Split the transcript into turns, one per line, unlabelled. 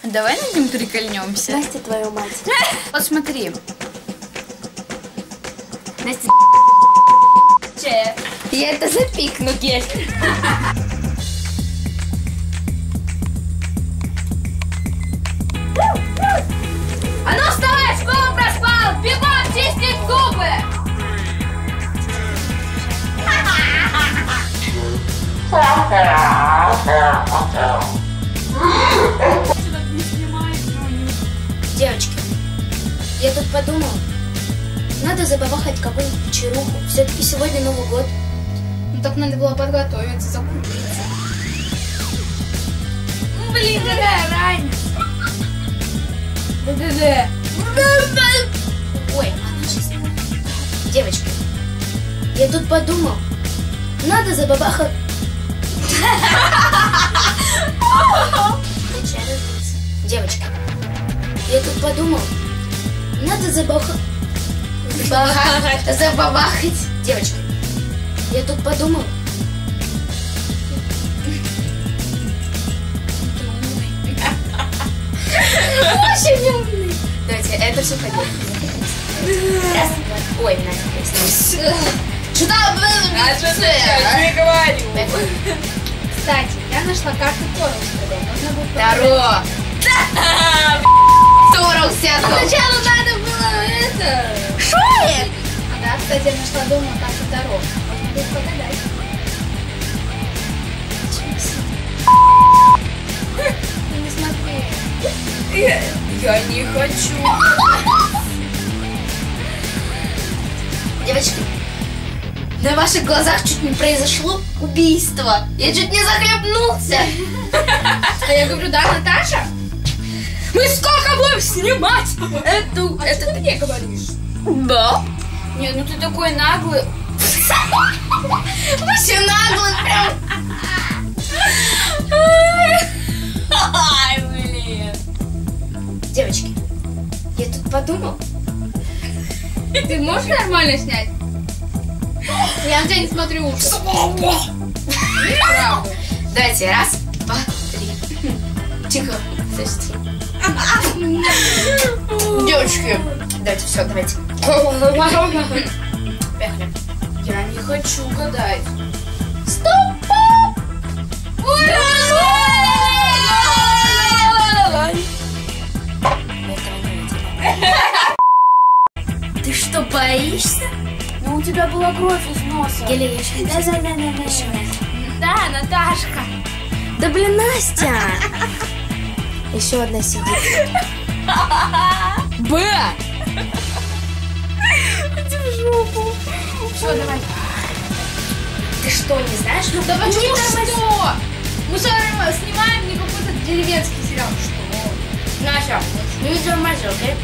Давай над ним прикольнемся.
Настя, твою мать.
Посмотри.
Настя,
Че?
я это запикну, Гель.
А ну вставай, школу проспал! Бегом чистить зубы!
Девочки, я тут подумал, надо забабахать какую-нибудь вечеруху. Все-таки сегодня Новый год.
Ну так надо было подготовиться, закупиться. Блин, какая разница? Да-да-да.
Ой, она сейчас... Девочки, я тут подумал, надо забабахать... Девочки, я тут подумал, надо забабахать... Девочки, я тут подумал... Очень умный. Давайте, это все пойдет. Раз, два. Ой, Настя.
Что там было?
А что ты? Я не говорю.
Кстати, я нашла карту Коровского. Можно будет
Здорово. Торался.
Сначала надо было это...
Шоли?
Ага, кстати, я нашла дома карту Таро. Можно будет погадать. Ты не смотри.
Я не хочу.
Девочки, на ваших глазах чуть не произошло убийство. Я чуть не захлебнулся.
А я говорю, да, Наташа? Мы сколько будем снимать? Это ты мне говоришь?
Да.
Не, ну ты такой наглый.
Вообще наглый прям.
Ай, блин.
Девочки, я тут подумал.
Ты можешь нормально снять? Я на тебя не смотрю уши. Правда.
Давайте, раз, два, три. Тихо, подожди. Девочки, давайте, все, давайте. Поехали.
Я не хочу гадать.
Стоп! Ты что, боишься?
Ну у тебя была кровь из носа.
Геля, я сейчас...
Да, Наташка.
Да блин, Настя! Еще одна сидит.
Б! Иди в жопу. Все, давай.
Ты что, не знаешь? Ну
Да почему
не
что? Мы снимаем не какой-то деревенский сериал. Что? Наша.
Не тормози, окей?